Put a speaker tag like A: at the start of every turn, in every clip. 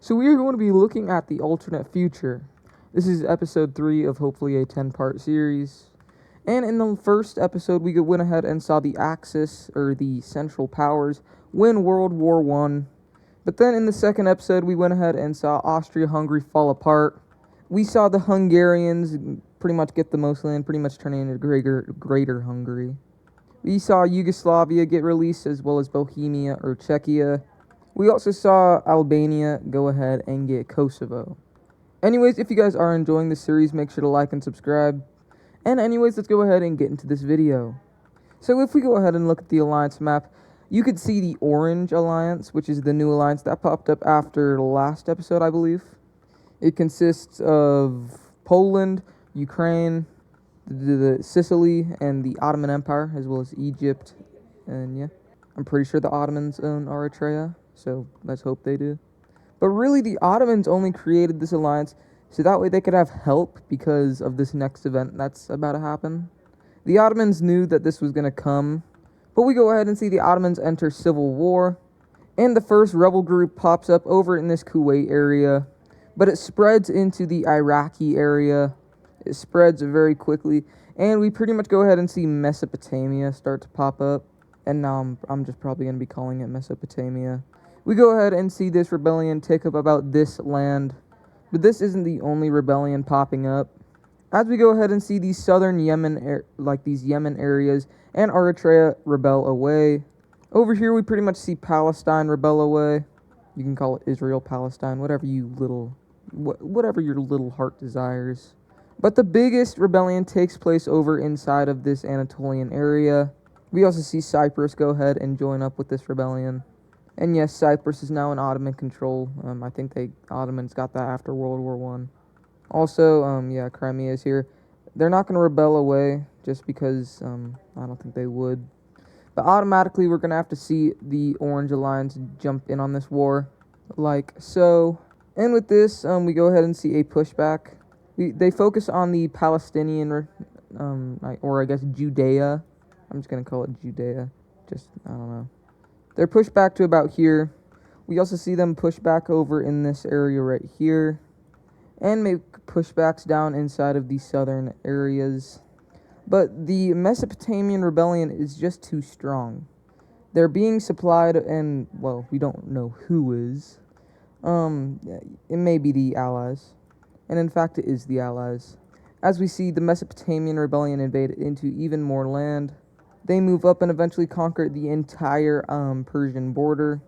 A: So we are going to be looking at the alternate future. This is episode 3 of hopefully a 10-part series. And in the first episode, we went ahead and saw the Axis, or the Central Powers, win World War I. But then in the second episode, we went ahead and saw Austria-Hungary fall apart. We saw the Hungarians pretty much get the most land, pretty much turning into greater Hungary. We saw Yugoslavia get released, as well as Bohemia or Czechia. We also saw Albania go ahead and get Kosovo. Anyways, if you guys are enjoying this series, make sure to like and subscribe. And anyways, let's go ahead and get into this video. So if we go ahead and look at the alliance map, you could see the Orange Alliance, which is the new alliance that popped up after the last episode, I believe. It consists of Poland, Ukraine, the Sicily, and the Ottoman Empire, as well as Egypt. And yeah, I'm pretty sure the Ottomans own Eritrea, so let's hope they do. But really, the Ottomans only created this alliance so that way they could have help because of this next event that's about to happen. The Ottomans knew that this was going to come, but we go ahead and see the Ottomans enter civil war, and the first rebel group pops up over in this Kuwait area, but it spreads into the Iraqi area. It spreads very quickly, and we pretty much go ahead and see Mesopotamia start to pop up, and now I'm just probably going to be calling it Mesopotamia. We go ahead and see this rebellion take up about this land, but this isn't the only rebellion popping up. As we go ahead and see these southern Yemen, these Yemen areas, and Eritrea rebel away. Over here we pretty much see Palestine rebel away. You can call it Israel, Palestine, whatever your little heart desires. But the biggest rebellion takes place over inside of this Anatolian area. We also see Cyprus go ahead and join up with this rebellion. And yes, Cyprus is now in Ottoman control. I think Ottomans got that after World War I. Also, Crimea is here. They're not going to rebel away just because I don't think they would. But automatically, we're going to have to see the Orange Alliance jump in on this war, like so. And with this, we go ahead and see a pushback. They focus on the Palestinian, or I guess Judea. I'm just going to call it Judea. I don't know. They're pushed back to about here. We also see them push back over in this area right here, and make pushbacks down inside of the southern areas. But the Mesopotamian rebellion is just too strong. They're being supplied, and, well, we don't know who is. It may be the Allies. And in fact, it is the Allies. As we see, the Mesopotamian rebellion invade into even more land. They move up and eventually conquer the entire Persian border.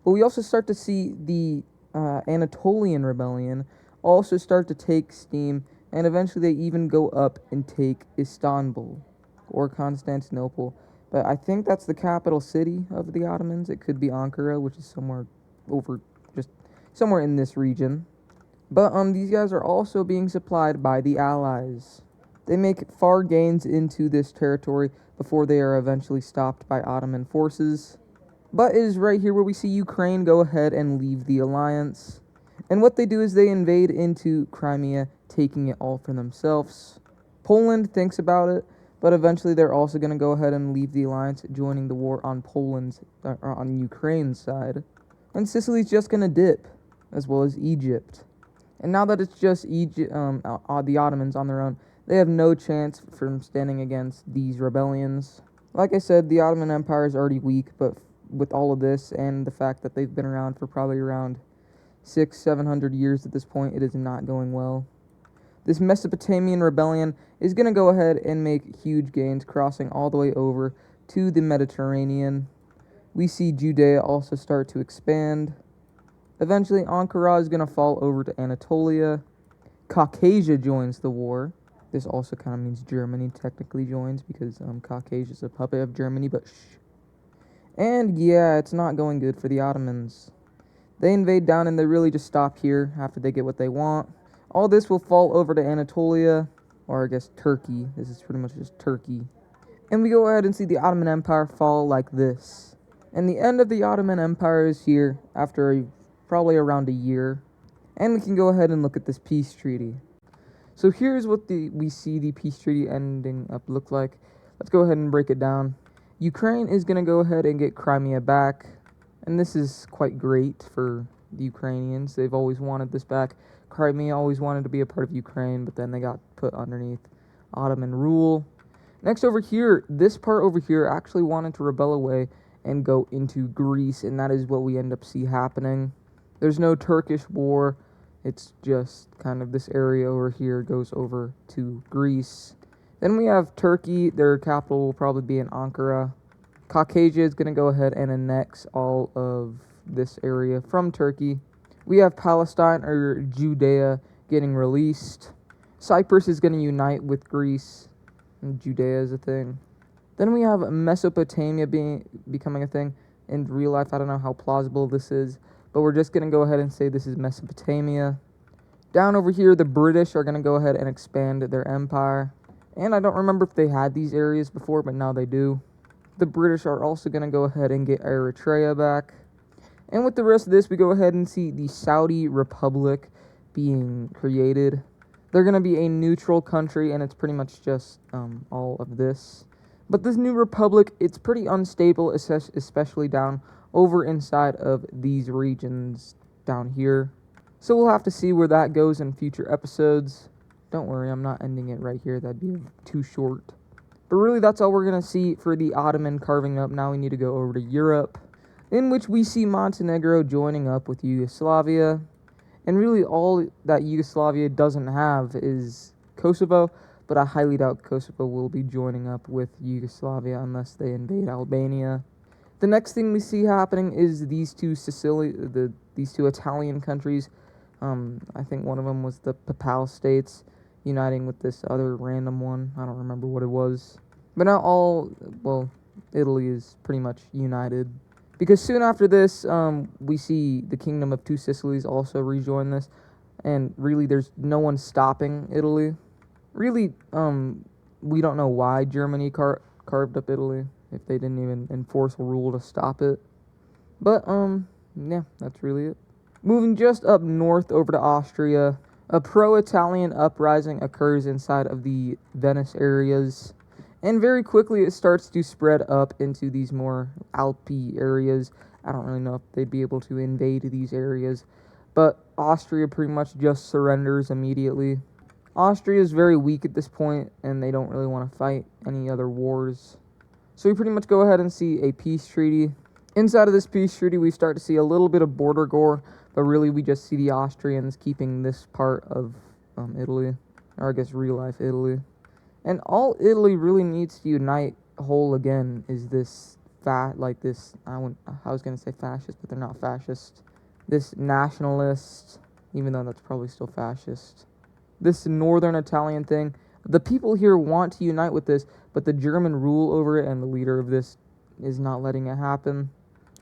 A: But we also start to see the Anatolian rebellion also start to take steam, and eventually they even go up and take Istanbul or Constantinople. But I think that's the capital city of the Ottomans. It could be Ankara, which is somewhere in this region. But these guys are also being supplied by the Allies. They make far gains into this territory before they are eventually stopped by Ottoman forces. But it is right here where we see Ukraine go ahead and leave the alliance. And what they do is they invade into Crimea, taking it all for themselves. Poland thinks about it, but eventually they're also going to go ahead and leave the alliance, joining the war on on Ukraine's side. And Sicily's just going to dip, as well as Egypt. And now that it's just the Ottomans on their own, they have no chance from standing against these rebellions. Like I said, the Ottoman Empire is already weak, but with all of this and the fact that they've been around for probably around 600-700 years at this point, it is not going well. This Mesopotamian rebellion is going to go ahead and make huge gains, crossing all the way over to the Mediterranean. We see Judea also start to expand. Eventually, Ankara is going to fall over to Anatolia. Caucasia joins the war. This also kind of means Germany technically joins because Caucasia is a puppet of Germany, but shh. And yeah, it's not going good for the Ottomans. They invade down and they really just stop here after they get what they want. All this will fall over to Anatolia, or I guess Turkey. This is pretty much just Turkey. And we go ahead and see the Ottoman Empire fall like this. And the end of the Ottoman Empire is here after probably around a year. And we can go ahead and look at this peace treaty. So here's what we see the peace treaty ending up look like. Let's go ahead and break it down. Ukraine is going to go ahead and get Crimea back. And this is quite great for the Ukrainians. They've always wanted this back. Crimea always wanted to be a part of Ukraine, but then they got put underneath Ottoman rule. Next over here, this part over here actually wanted to rebel away and go into Greece, and that is what we end up see happening. There's no Turkish war. It's just kind of this area over here goes over to Greece. Then we have Turkey. Their capital will probably be in Ankara. Caucasia is going to go ahead and annex all of this area from Turkey. We have Palestine, or Judea, getting released. Cyprus is going to unite with Greece. And Judea is a thing. Then we have Mesopotamia becoming a thing. In real life, I don't know how plausible this is, but we're just going to go ahead and say this is Mesopotamia. Down over here, the British are going to go ahead and expand their empire. And I don't remember if they had these areas before, but now they do. The British are also going to go ahead and get Eritrea back. And with the rest of this, we go ahead and see the Saudi Republic being created. They're going to be a neutral country, and it's pretty much just all of this. But this new republic, it's pretty unstable, especially down over inside of these regions down here. So we'll have to see where that goes in future episodes. Don't worry, I'm not ending it right here. That'd be too short. But really, that's all we're going to see for the Ottoman carving up. Now we need to go over to Europe, in which we see Montenegro joining up with Yugoslavia. And really, all that Yugoslavia doesn't have is Kosovo, but I highly doubt Kosovo will be joining up with Yugoslavia unless they invade Albania. The next thing we see happening is these two Italian countries. I think one of them was the Papal States uniting with this other random one. I don't remember what it was. But now Italy is pretty much united. Because soon after this, we see the Kingdom of Two Sicilies also rejoin this. And really, there's no one stopping Italy. Really, we don't know why Germany carved up Italy, if they didn't even enforce a rule to stop it. But, yeah, that's really it. Moving just up north over to Austria, a pro-Italian uprising occurs inside of the Venice areas. And very quickly it starts to spread up into these more Alpy areas. I don't really know if they'd be able to invade these areas. But Austria pretty much just surrenders immediately. Austria is very weak at this point, and they don't really want to fight any other wars. So we pretty much go ahead and see a peace treaty. Inside of this peace treaty, we start to see a little bit of border gore, but really we just see the Austrians keeping this part of Italy, or I guess real-life Italy. And all Italy really needs to unite whole again is this I was going to say fascist, but they're not fascist. This nationalist, even though that's probably still fascist. This northern Italian thing. The people here want to unite with this, but the German rule over it and the leader of this is not letting it happen.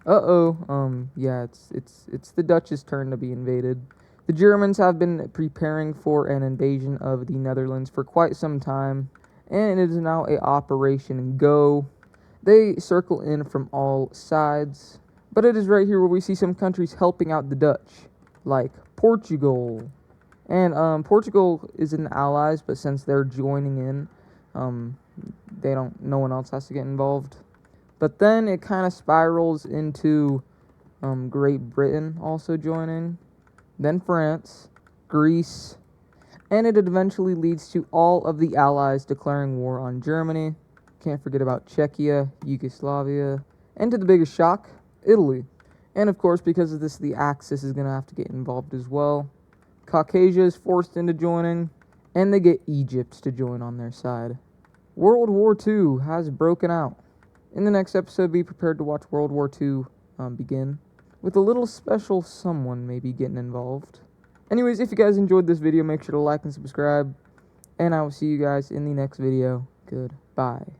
A: Yeah, it's the Dutch's turn to be invaded. The Germans have been preparing for an invasion of the Netherlands for quite some time, and it is now a Operation Go. They circle in from all sides, but it is right here where we see some countries helping out the Dutch, like Portugal. And Portugal is in allies, but since they're joining in, no one else has to get involved. But then it kind of spirals into Great Britain also joining, then France, Greece, and it eventually leads to all of the allies declaring war on Germany. Can't forget about Czechia, Yugoslavia, and to the biggest shock, Italy. And of course, because of this, the Axis is going to have to get involved as well. Caucasia is forced into joining, and they get Egypt to join on their side. World War II has broken out. In the next episode, be prepared to watch World War II begin, with a little special someone maybe getting involved. Anyways, if you guys enjoyed this video, make sure to like and subscribe, and I will see you guys in the next video. Goodbye.